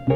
Light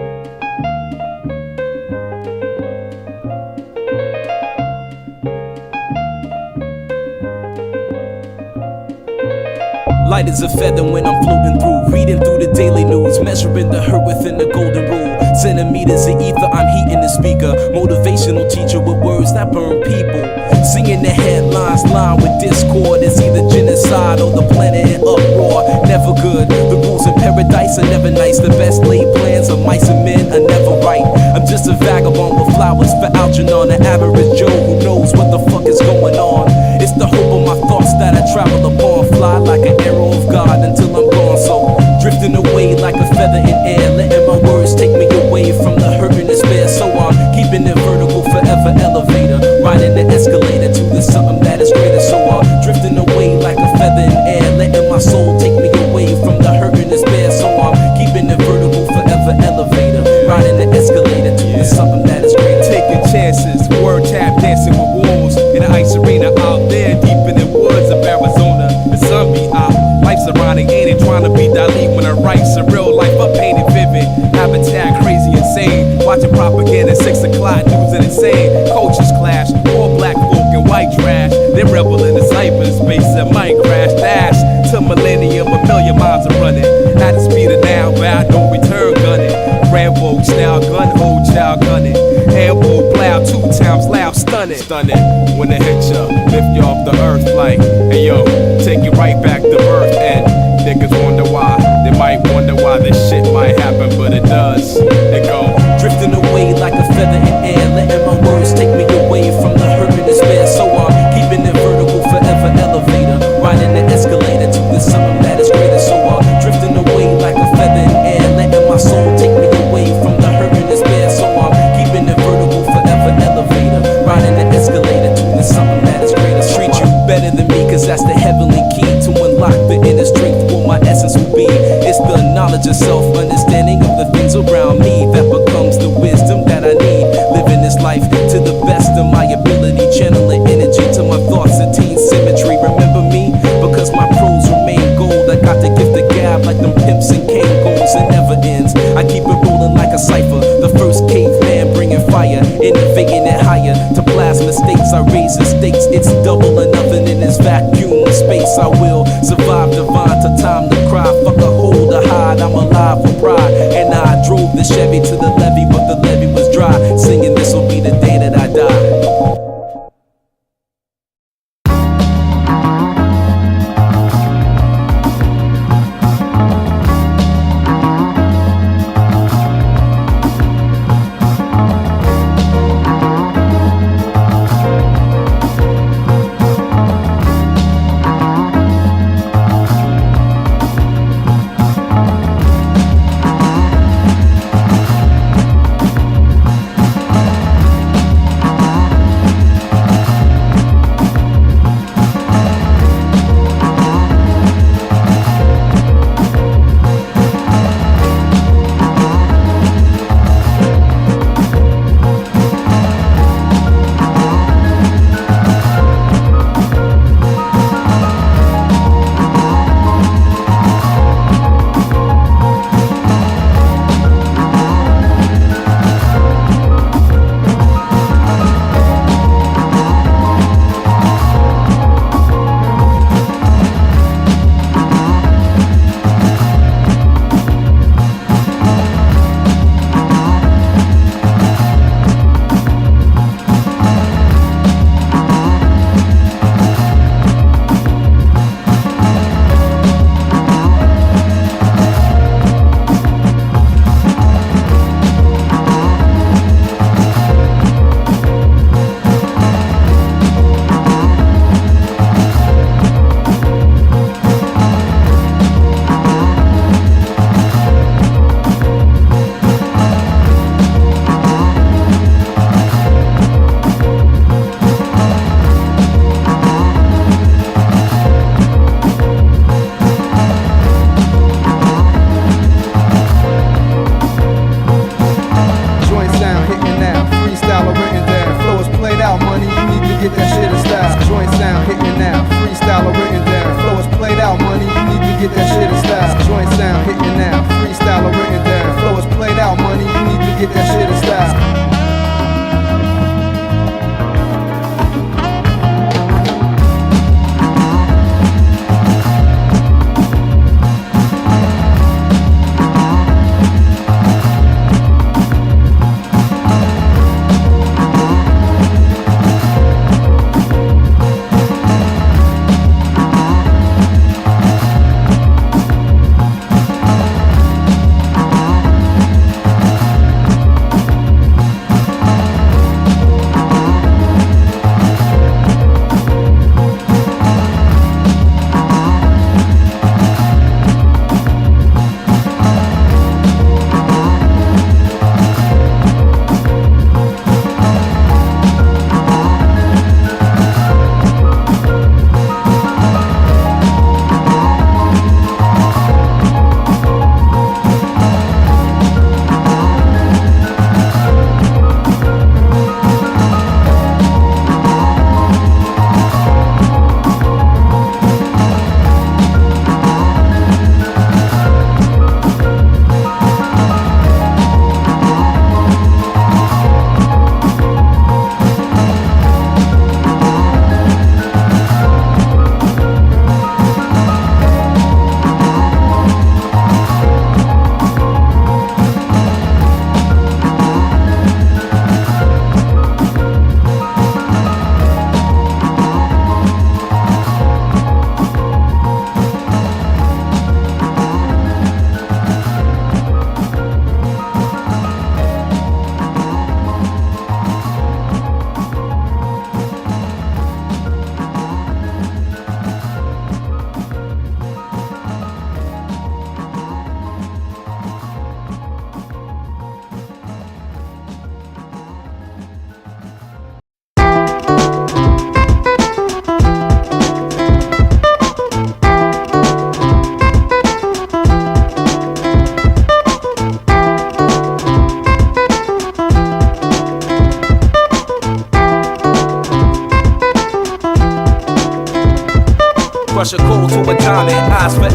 as a feather when I'm floating through, reading through the daily news, measuring the hurt within the golden rule. Centimeters of ether, I'm heating the speaker. Motivational teacher with words that burn people. Singing the headlines, lined with discord. It's either genocide or the planet in uproar. Never good, the rules in paradise are never nice. The best laid plans of mice and men are never right. I'm just a vagabond with flowers for Algernon, an average Joe who knows what the fuck is going on. It's the hope of my thoughts that I travel upon. Fly like an arrow of God until I'm gone. So drifting away like a feather in air, letting my words take me away from the hurt and despair. So I'm keeping it vertical, forever elevator, riding the escalator to the something that is greater. So I'm drifting away like a feather in air, letting my soul take me away from the hurt and despair. So I'm keeping it vertical, forever elevator, riding the escalator to the something that is greater. Taking chances, word tap dancing with wolves in the ice arena out there deep in the woods of Arizona. The sun be out, life's ironic, ain't it? Trying to be Dali when I write surreal life, I painted vivid. Habitat crazy, insane. Watching propaganda, 6 o'clock, news and insane. Cultures clash, poor black folk and white trash. They rebel in the cyberspace and might crash. Dash to millennium, a million miles are running. At the speed of now, bound, no return gunning. Rambo style, gun hold, child gunning. Elbow plow, 2 times loud, stunning. Stunning, when it hit ya, lift you off the earth like, hey yo, take you right back to birth. And niggas wonder why, they might wonder why this shit might happen, but it does. It go drifting away like a feather in air, letting my words take me away from the hurt and despair. So I'm keeping it vertical, forever elevator, riding the escalator to the something that is greater. So I'm drifting away like a feather in air, letting my soul take me away from the hurt and despair. So I'm keeping it vertical, forever elevator, riding the escalator to the something that is greater. Treat you better than me, cause that's the heavenly key to unlock the inner strength. What my essence will be, it's the knowledge of self, understanding of the things around me that becomes the wisdom that I need. Living this life to the best of my ability, channeling energy to my thoughts and teen symmetry. Remember me, because my prose remain gold. I got the gift of gab like them pimps and cane goals. It never ends, I keep it rolling like a cipher. The first caveman bringing fire, innovating it higher to plasma states. I raise the stakes, it's double or nothing in this vacuum space. I will survive divine to time to cry. Fuck a hold or hide, I'm alive for pride. And I drove the Chevy to the levee, but the levee was dry, singing this will be the day that I die.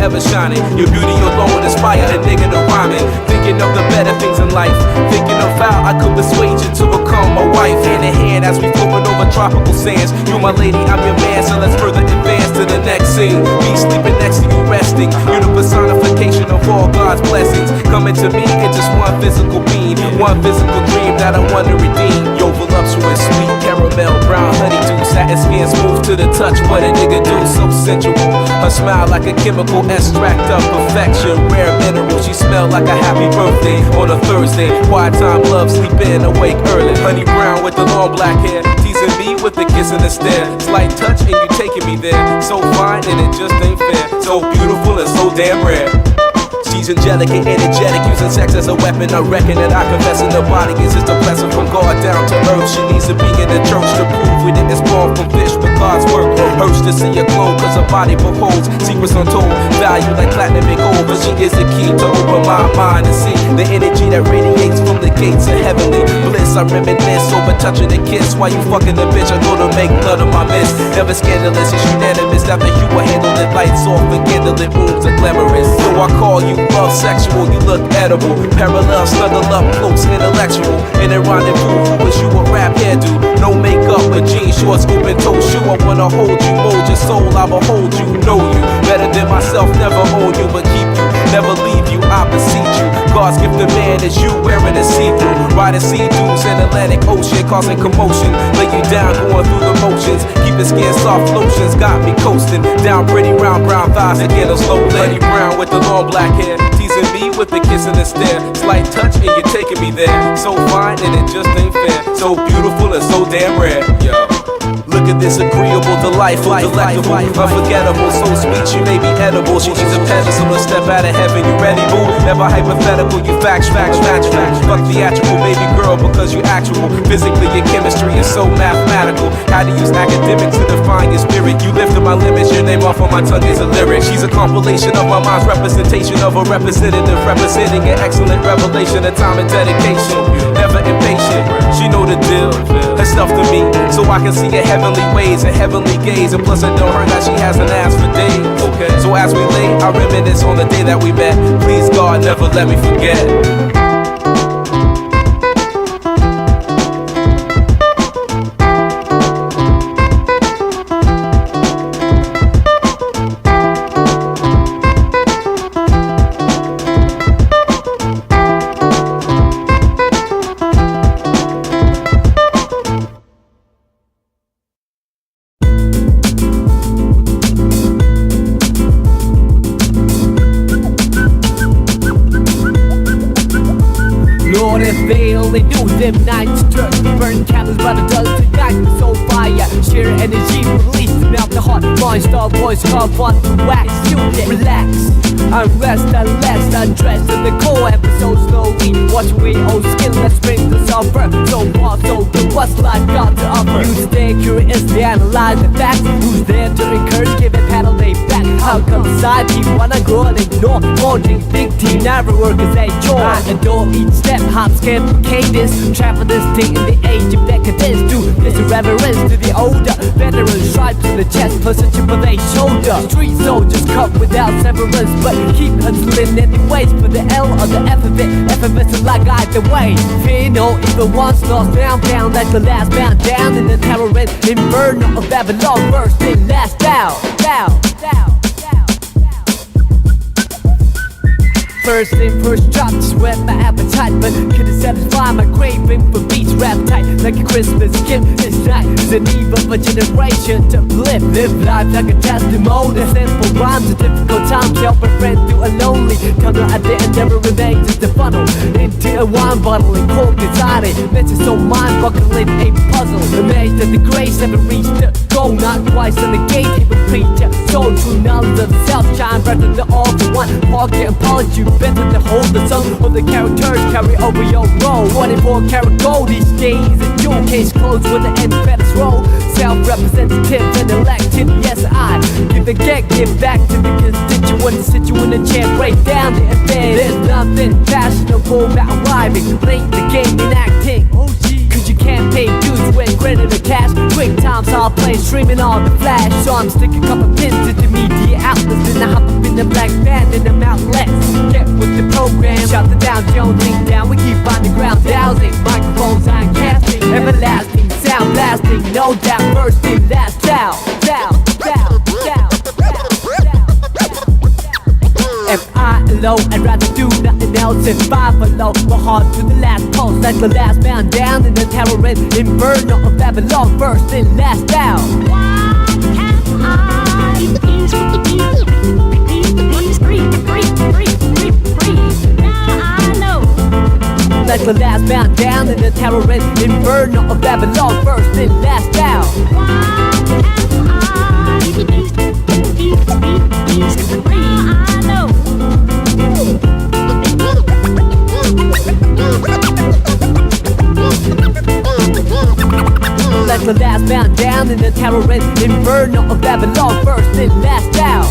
forever shining. Your beauty alone inspire a nigga to rhyming. Thinking of the better things in life. Thinking of how I could persuade you to become my wife. Hand in hand as we floating over tropical sands. You're my lady, I'm your man, so let's further advance to the next scene. Me sleeping next to you resting. You're the personification of all God's blessings. Coming to me in just one physical being. One physical dream that I want to redeem. Yo, voluptuous, sweet caramel, brown honeydew. Satin skin smooth to the touch, what a nigga do, so sensual. Her smile like a chemical extract of perfection. Rare mineral, she smell like a happy birthday on a Thursday. Quiet time, love, sleep in, awake early. Honey brown with the long black hair, teasing me with a kiss and a stare. Slight touch and you taking me there. So fine and it just ain't fair. So beautiful and so damn rare. She's angelic and energetic, using sex as a weapon. I reckon that I confess in the body is just a blessing from God down to earth. She needs to be in the church to prove we didn't spawn from fish, but God's work. Hurts to see her glow, cause her body beholds secrets untold, value like platinum and gold. But she is the key to open my mind and see the energy that radiates from the gates of heavenly bliss. I reminisce over touching a kiss while you fucking the bitch. I go to make none of my miss. Never scandalous, it's unanimous. After you will handle it, lights off and candlelit rooms are glamorous. So I call you love sexual, you look edible. Parallel, snuggle up close, intellectual. In a rendezvous, who wish you a rap hairdo. No makeup, but jeans, short, scoop, and toe shoe. I wanna hold you, mold your soul, I will hold you, know you better than myself, never own you, but keep you, never leave you, I beseech you. God's gift to man is you wearing a see-through. Riding sea-dunes in Atlantic Ocean, causing commotion. Lay you down, going through the motions. Keep the skin soft, lotions got me coasting. Down pretty round brown thighs, again a slow lady brown with the long black hair. Teasing me with the kiss and the stare. Slight touch and you're taking me there. So fine and it just ain't fair. So beautiful and so damn rare. Yo. Look at this agreeable, delightful, delectable, unforgettable, so sweet she may be edible. She's a pedestal, a step out of heaven. You ready, boo? Never hypothetical, you facts. Fuck theatrical, baby girl, because you actual. Physically, your chemistry is so mathematical. How to use academics to define your spirit. You lifted my limits, your name off on my tongue is a lyric. She's a compilation of my mind's representation of a representative, representing an excellent revelation of time and dedication. Never impatient, she know the deal. Her stuff to me, so I can see her heavenly ways and heavenly gaze. And plus I know her that she hasn't asked for days. Okay. So as we lay, I reminisce on the day that we met. Please God, never let me forget. Lord, if they only knew them nights struck, burn candles by the dust tonight. So fire, sheer energy release, melt the heart. Mind star voice, hard fun, wax, you get relax. Unrest, unless, undressed in the core episode slowly. Watch away old skin, let's bring the suffer. So far, so good, what's life got to offer? You stay curious, they analyze the facts. Who's there to encourage, give it paddle, they back. How come side people wanna grow and ignore? Morning, big team, never work as a chore. I adore each step, hop, skip, cadence. Travel this thing in the age of decadence. Do this reverence to the older veterans. Stripe to the chest, plus a chip of a shoulder. Street soldiers cut without severance, but keep hustling anyways. For the L or the F of it, effervescent like either way. Fear no evil once lost, down like the last bound down in the terror and inferno of Babylon. First in, last down. First in, first drop, just whet my appetite, but couldn't satisfy my craving for beats. Rap tight like a Christmas gift. This night is an eve of a generation to live life like a testimony. Simple rhymes at difficult times, help a friend through a lonely tunnel. At the end, never remains just a funnel into a wine bottle and cork inside it. Mental so mind-boggling, a puzzle. Amazed that the grace never reached the goal, not twice in the gate. Even preacher, so true knowledge of self, shine brighter than the all for one. Pocket apology. Better to hold the song of the characters carry over your role. 24 karat gold these days, and your case closed with the end credits roll. Self-representative and elected, yes I give the gag, give back to the constituents. Sit you in a chair, break down the event. There's nothing fashionable about rhyming, playing the game and acting. Cause you can't pay dues when credit or cash. Quick times, I'll play streaming on the flash. So I'm sticking a couple pins to the media outlets. Then I hop up in the black band and I'm outlets. Get with the program, shout the Dow Jones link down. We keep on the ground dowsing, microphones on casting, everlasting sound blasting, no doubt bursting. Last down. F.I.L.O, I'd rather do nothing else. F.I.L.O, my heart to the last pulse, like the last man down in the terror and inferno of Babylon. First and last down. Like the last man down in the terror and inferno of Babylon. First and last down. Like the last man down in the terror and inferno of Babylon. First and last down.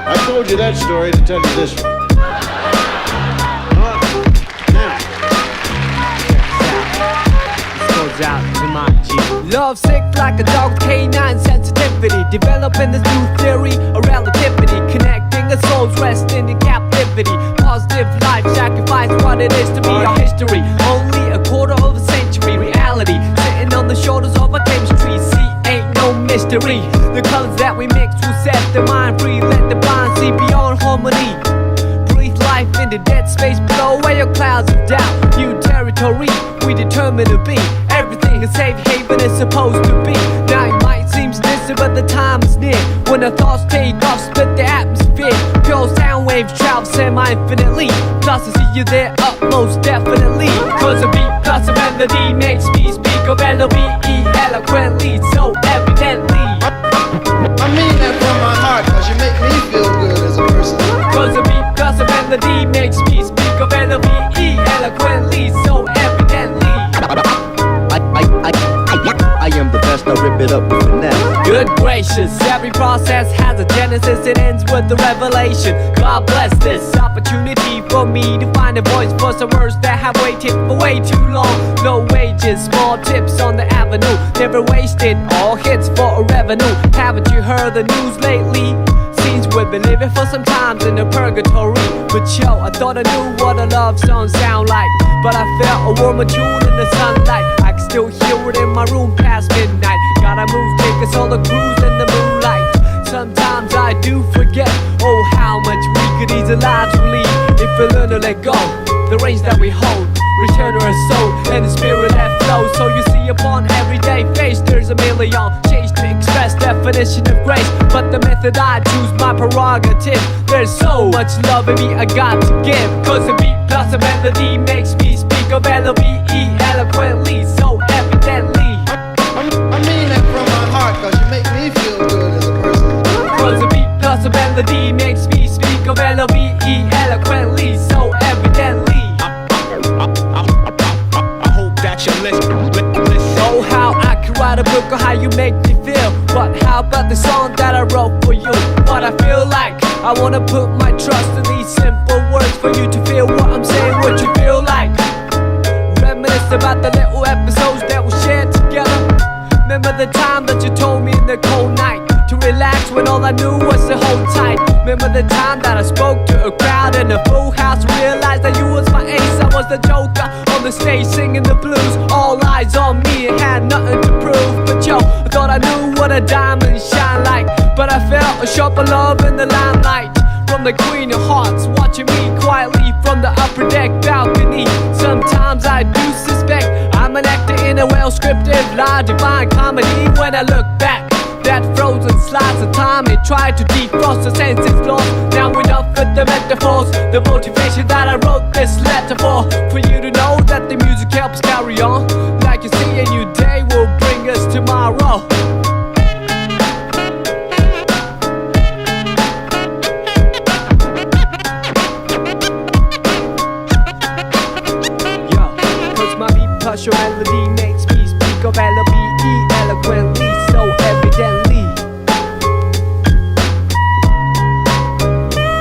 I told you that story to tell you this one. This goes out to my G. Love sick like a dog's canine sensitivity. Developing this new theory of relativity. Connecting a soul's resting in captivity. Positive life sacrifice what it is to be our history. Only a quarter of a century reality. Sitting on the shoulders of a chemistry. See, ain't no mystery. The colors that we mix will set the mind free. Let the blind see beyond harmony. Breathe life in the dead space. Blow away your clouds of doubt. New territory we determine to be. Everything a safe haven is supposed to be. Now it might seem distant but the time is near. When the thoughts take off, split the atmosphere. Pure sound waves travel semi-infinitely. Plus I see you there up most definitely. Cause a beat plus a melody makes me speak of L-O-V-E eloquently, so evidently. I mean that from my heart, cause you make me feel good as a person. Cause a beat plus a melody makes me speak of L-O-V-E eloquently, so evidently. I am the best, I rip it up with finesse. Good gracious, every process has a genesis, it ends with the revelation. God bless this opportunity for me to find a voice for some words that have waited for way too long. No wages, small tips on the avenue, never wasted, all hits for a revenue. Haven't you heard the news lately? Seems we've been living for some times in a purgatory. But yo, I thought I knew what a love song sound like, but I felt a warmer tune in the sunlight. I can still hear it in my room past midnight. Gotta move, take us on a cruise in the moonlight. Sometimes I do forget, oh how much we could ease our lives will lead if we learn to let go. The reins that we hold, return to our soul and the spirit that flows. So you see upon everyday face there's a million shades to express definition of grace. But the method I choose my prerogative. There's so much love in me I got to give. Cause a beat plus a melody makes me speak of L-O-V-E eloquently, so evidently. I mean that from my heart, cause you make me feel good as a person. Cause a beat plus a melody makes me speak of L-O-V-E eloquently, so evidently. I hope that you listen. Oh, how I could write a book on how you make me feel. But how about the song that I wrote for you? What I feel like, I wanna put my trust in these simple words for you to feel what I'm saying, what you feel like. Reminisce about the little episodes that we shared together. Remember the time that you told me in the cold night to relax when all I knew was to hold tight. Remember the time that I spoke to a crowd in a full house, realized that you was my ace, I was the joker on the stage singing the blues. All eyes on me and had nothing to prove. But yo, I thought I knew what a diamond shine like, but I felt a sharper love in the limelight from the Queen of Hearts, watching me quietly from the upper deck balcony. Sometimes I do suspect I'm an actor in a well-scripted Scripted lie, divine comedy. When I look back, that frozen slice of time, it tried to defrost the senses lost. Now enough with the metaphors, the motivation that I wrote this letter for you to know that the music helps carry on. Like you see, a new day will bring us tomorrow. Cause your melody makes me speak of L-O-V-E eloquently, so evidently.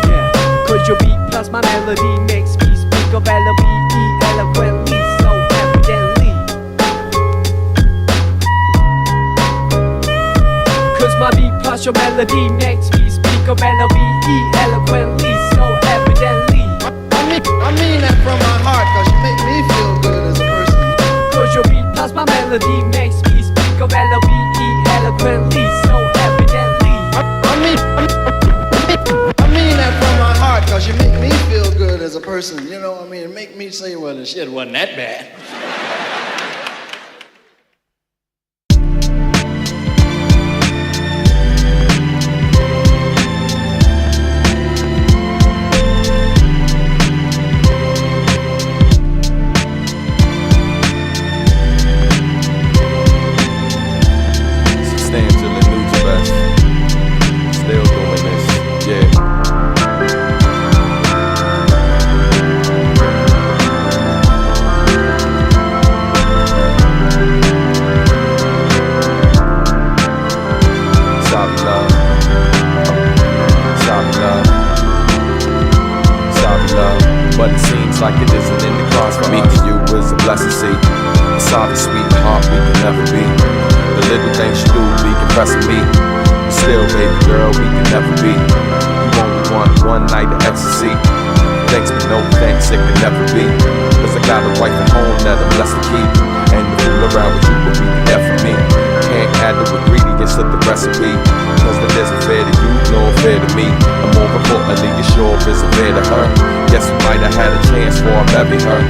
Yeah, cause your beat plus my melody makes me speak of L-O-V-E eloquently, so evidently. Cause my beat plus your melody makes me speak of L-O-V-E eloquently, so evidently. I mean that from my heart, cause you make me feel good as a person. Cause your beat plus my melody makes me speak of L-O-V-E eloquently, so evidently. I mean that from my heart, cause you make me feel good as a person. You know what I mean? Make me say, well, the shit wasn't that bad. Still doing this, yeah. But it seems like it isn't in the cards for me. You is a blessing, see. A sorry, sweetheart, we can never be. The little things you do be compressing me. Still, baby girl, we can never be. You only want one night of ecstasy. Thanks but no thanks, it can never be. Cause I got a wife at home that I'm blessed to keep. And to fool around with you will be the death for me. Can't add the ingredients to the recipe. Cause that isn't fair to you, nor fair to me. And more importantly, your sure isn't fair to her. Yes, we might have had a chance for I married her.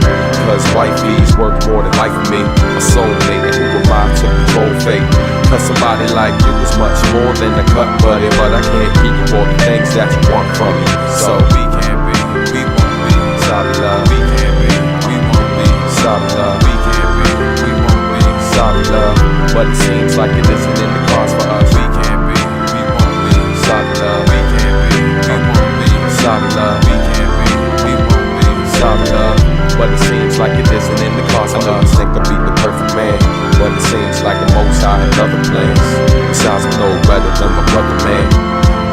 Cause wifey's worth more than life for me. A soulmate, and who am I to control fate? Cause somebody like you is much more than a cut buddy. But I can't give you all the things that you want from me. So we can't be, we won't be. Sorry love, we can't be, we won't be. Sorry love, we can't be, we won't be. Sorry love, but it seems like it isn't in the cards for us. We can't be, we won't be. Sorry love, we can't be, we won't be. Sorry love, we can't be, we won't be. Sorry love, but it seems like it isn't in the cards for us. Think I'll be the perfect man, but it seems like the most high had other plans. Besides, I'm no better than my brother, man.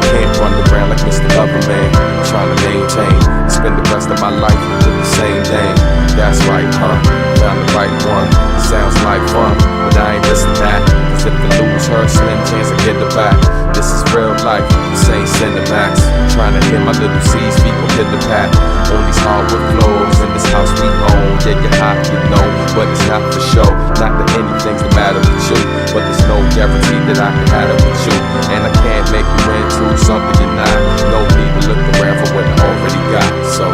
Can't run around like Mr. Loverman, trying to maintain, spend the rest of my life with the same thing. That's right, huh? Found the right one. Sounds like fun, but I ain't missing that. Cause if I lose her, slim chance I get her back. This is real life, this ain't Cinemax. Trying to hear my little C's feet go hit the pat. On these hardwood floors in this house we own. Yeah, you're hot, you know, but it's not for show. Not that anything's the matter with you, but there's no guarantee that I can have it with you. And I can't make you into something you're not. No need to look around for what I already got, so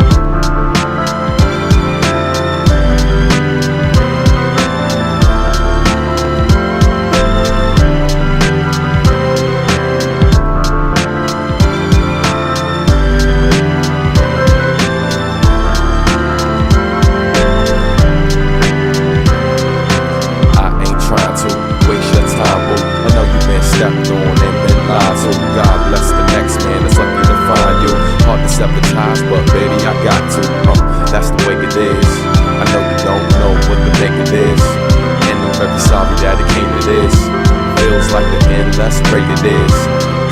stepped on and been lied. So God bless the next man that's lucky to find you. Hard to sabotage, but baby I got to. That's the way it is. I know you don't know what the make it is, and I'm very sorry that it came to this. Feels like the end, less great it is.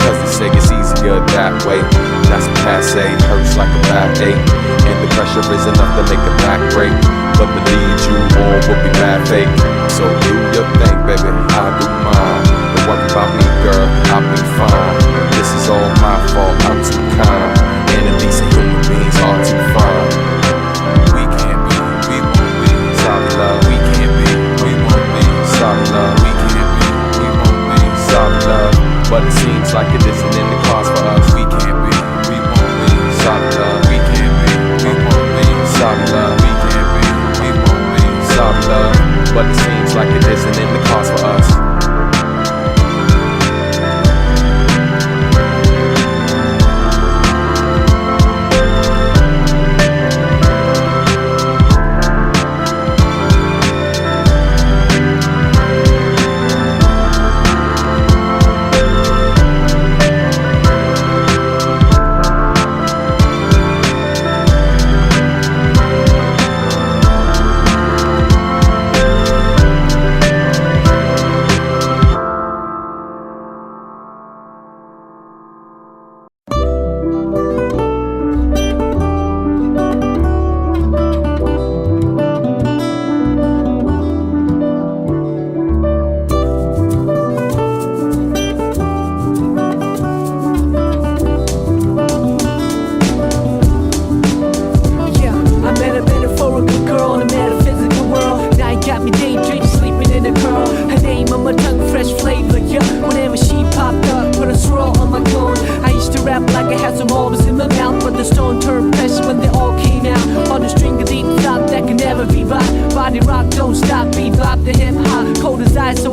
Cause they say it's easier that way. That's a passe, hurts like a backache. And the pressure is enough to make a back break. But to lead you on would be bad fake. So do your thing, baby, I'll do mine. Don't worry about me, girl, I'll be fine. This is all my fault, I'm too kind. And at least human beings are too fine. We can't be, we won't be. Sorry love, we can't be, we won't be. Sorry love, we can't be, we won't be. Sorry love, but it seems like it isn't in the cards for us. We can't be, we won't be. Sorry love, we can't be, we won't be. Sorry love, we can't be, we won't be. Sorry love, but it seems like it isn't in the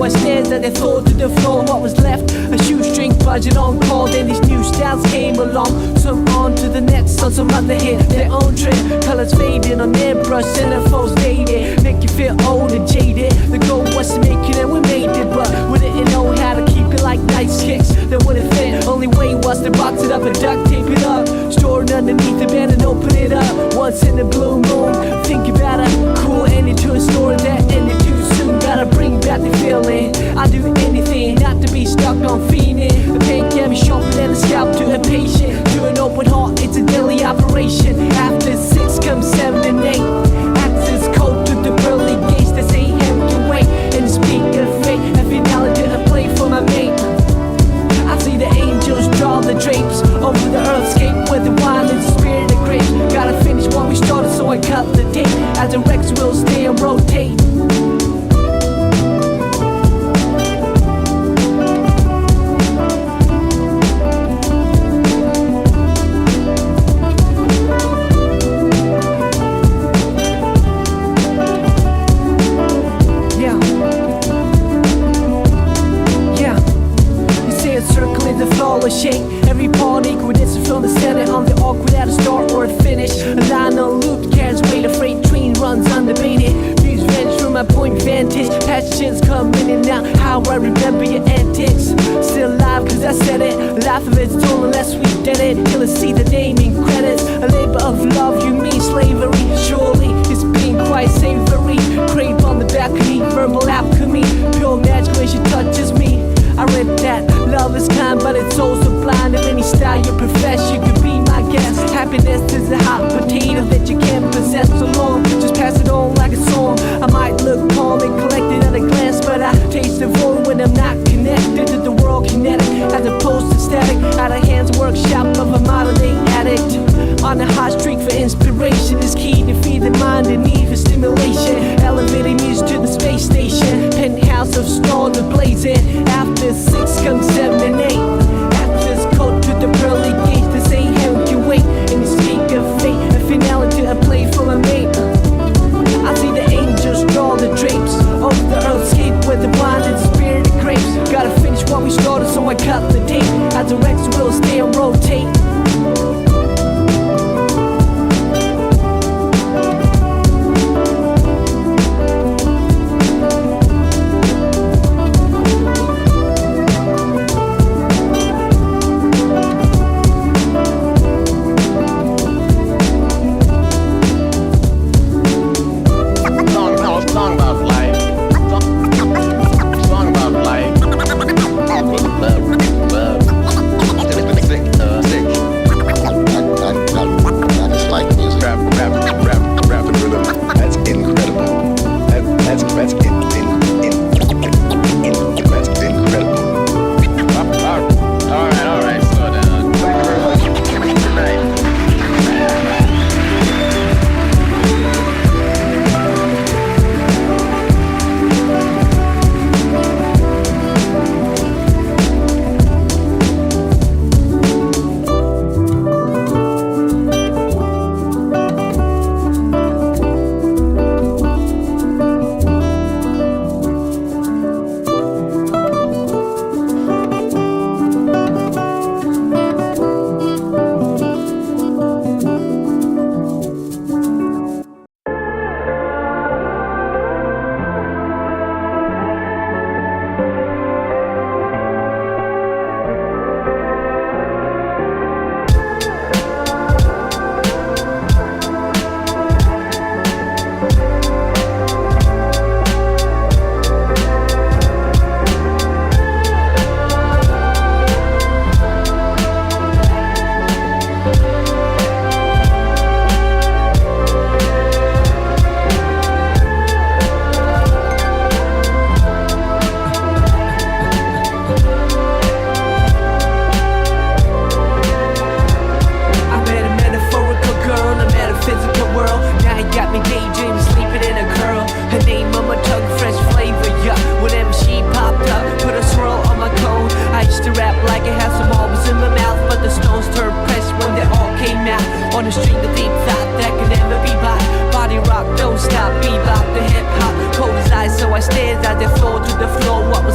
I stared as I fall to the floor. What was left? A shoestring budget on call. Then these new styles came along. Some on to the next, on some other hit their own trend. Colors faded on their brush, centerfolds dated. Make you feel old and jaded. The goal was to make it and we made it, but we didn't know how to keep it like nice kicks that wouldn't fit. Only way was to box it up and duct tape it up. Store it underneath the bed and open it up. Once in a blue moon, think about a cool ending to a story that ended too soon. Gotta bring back the feeling. I do anything not to be stuck on fiending. The pain can be sharper than a scalp to a patient. To an open heart, it's a daily operation. After 6 comes 7 and 8. Access code to the pearly gates that say empty wait. And speak of fate, a finale to a play for my mate. I see the angels draw the drapes over the earthscape where the wine is the spirit of grapes. Gotta finish what we started, so I cut the tape as the Rex will stay and rotate. Shake every part equidistant from the center on the arc without a start or a finish. A line on loop carries weight, a freight train runs undebated. Views vanish from my point of vantage. Passions come in and out, how I remember your antics. Still alive cause I said it. Life of it's told unless we did it. Till I see the naming credits. A labor of love, you mean slavery. Surely it's being quite savory. Crave on the balcony, verbal alchemy. Pure magic when she touches me. I read that love is kind, but it's also blind. Of any style you profess, you could be my guest. Happiness is a hot potato that you can't possess alone. Just pass it on like a song. I might look calm and collected at a glance, but I taste the void when I'm not connected to the world kinetic, as opposed to static. Out of hands workshop of a modern day addict. On a hot streak for inspiration is key to feed the mind and need for stimulation. Elevating music to the space station. Penthouse of stars ablazing. After 6 comes 7 and 8. Access code to the pearly gates that say heaven can wait. And you speak of fate, a finale to a play for my mate. I see the angels draw the drapes over the earthscape where the wine and the spirit of grapes. Gotta finish what we started, so I cut the tape. As the Rex will stay and rotate. I stared at the floor to the floor. What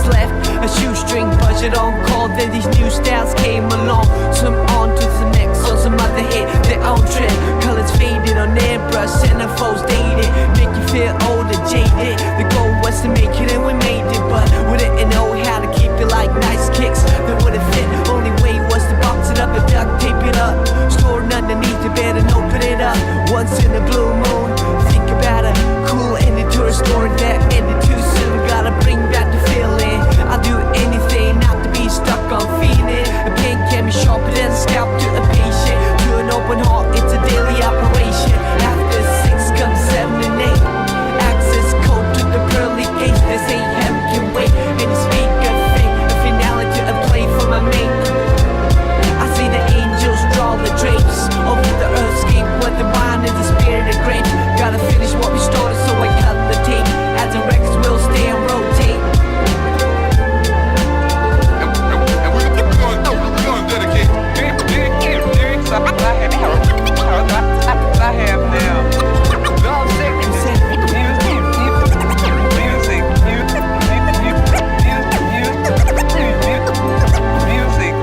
feel old and jaded. The goal was to make it and we made it, but we didn't know how to keep it like nice kicks that wouldn't fit. Only way was to box it up and duct tape it up, stored underneath the bed and open it up once in a blue moon. Think about a cool ending to a story that ended too soon. Gotta bring back the feeling. I'll do anything not to be stuck on feeling. A pain can be sharper than a scalp to a patient. To an open heart, it's a daily operation. After 6 comes 7 and 8. Access code to the pearly gates. This ain't heaven can wait. And you speak of fate, a finale to a play for my mate. I see the angels draw the drapes over the earthscape where the wine is the spirit of grapes. Gotta finish what we started, so I cut the tape as the records will stay and rotate. And we're gonna dedicate lyrics I have now. Music.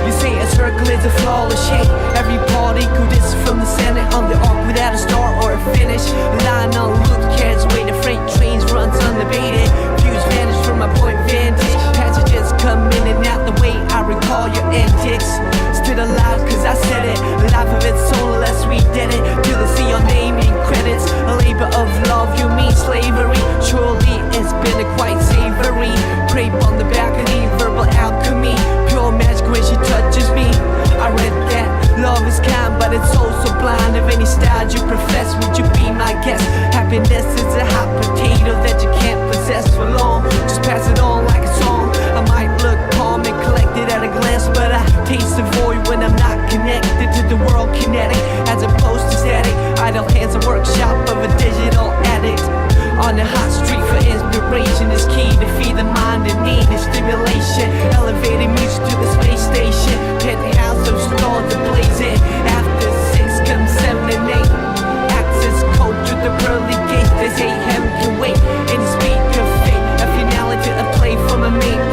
You say a circle is a flawless shape. Every particle is from the center on the arc without a start or a finish. Line on route carries away the freight trains runs unabated. Views vanish from my point vantage. Passages come in and out the way I recall your antics. Still alive cause I said it. Life of its soul unless we did it. Till they see your name in credits. A labor of love, you mean slavery. Surely it's been a quite savory. Crepe on the back of the verbal alchemy. Pure magic when she touches me. I read that love is kind but it's also blind. Of any style you profess, would you be my guest? Happiness is a hot potato that you can't possess for long. Just pass it on like a song. I might look calm and collected at a glance, but I taste the void when I'm not connected to the world kinetic as opposed to static. Idle hands, a workshop of a digital addict. On the hot street for inspiration is key to feed the mind in need of stimulation. Elevating music to the space station. Penthouse of stars ablazing. After 6 comes 7 and 8. Access code to the pearly gates. They say heaven can wait. And the speak of fate, a finale to a play from a mate.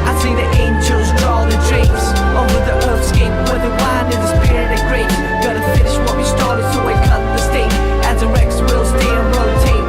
I see the angels draw the drapes over the earthscape where the wine is the spirit of grapes. Gotta finish what we started, so I cut the state as the Rex will stay and rotate.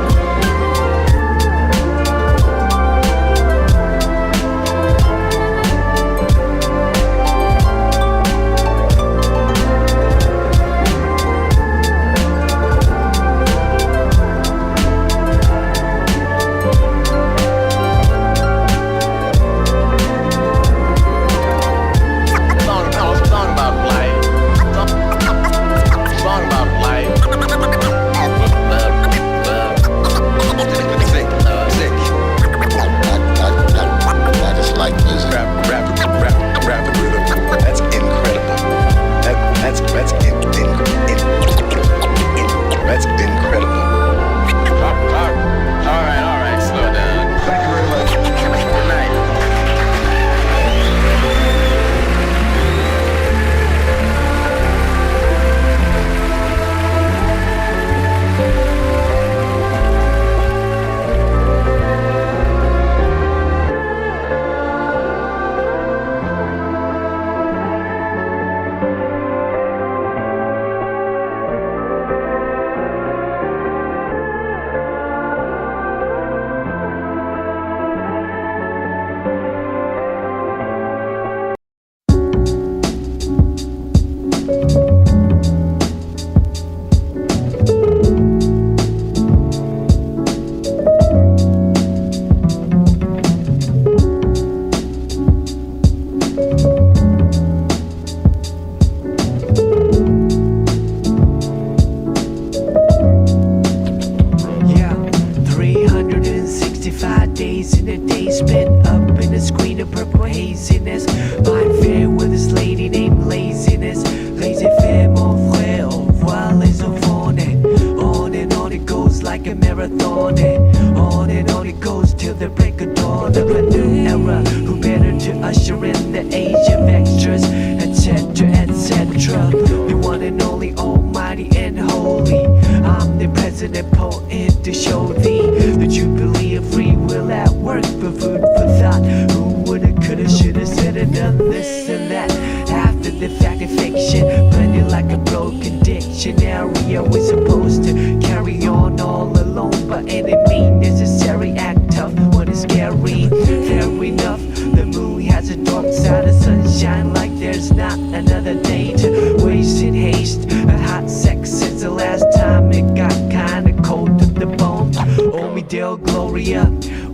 After the fact and fiction, blended like a broken dictionary. Are we supposed to carry on all alone? But any mean necessary act tough when it's scary. Fair enough, the moon has a dark side of sunshine, like there's not another day to waste in haste. A hot sex since the last time it got kinda cold to the bone. Oh me dear Gloria,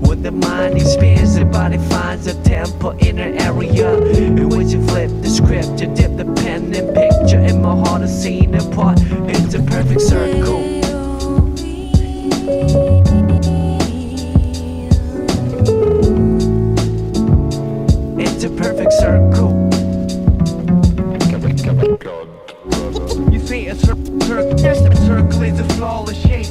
when the mind expands, the body finds a temple in her area. In which you flip the script, you dip the pen and picture in my heart a scene apart. It's a perfect circle. It's a perfect circle. You see a circle is a flawless shape.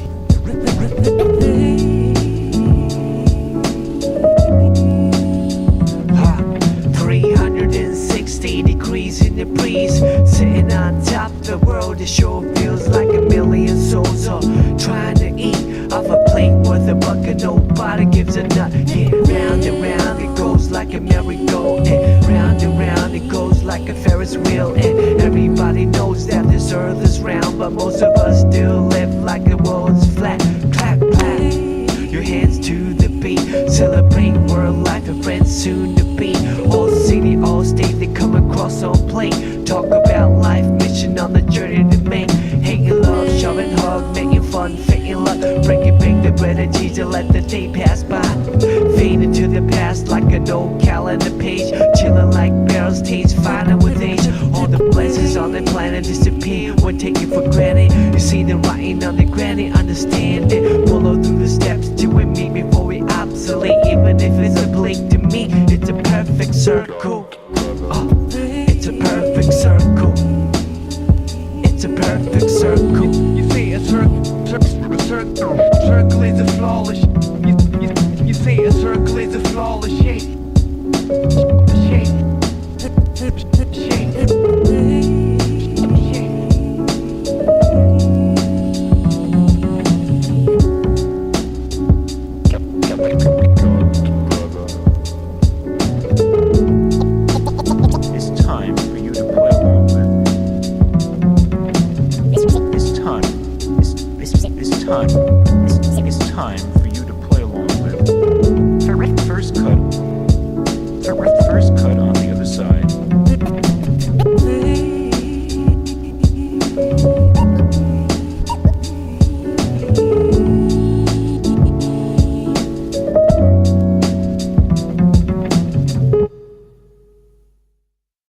360 degrees in the breeze, sitting on top of the world. It sure feels like a million souls are trying to eat off a plate worth a buck and nobody gives a nut. Yeah, round and round it goes like a merry-go, and round it goes like a Ferris wheel. And everybody knows that this earth is round, but most of us still live like the world's flat. Clap, clap, your hands to the beat, celebrate world life and friends soon to be. All city, all state, they come across on plane. Talk about life, mission on the journey to make. Hating love, shoving hug, making fun, faking luck. Breaking big the bread and cheese and let the day pass by. Fade into the past like an old calendar page. Chilling like barrels, taste finer with age. All the blessings on the planet disappear when taken for granted. You see the writing on the granite, understand it. Follow through the steps to it me before we obsolete. Even if it's oblique to me, it's a perfect circle. It's a perfect circle. It's a perfect circle. You see a circle is a flawless. You see a circle is a flawless shape. Shape.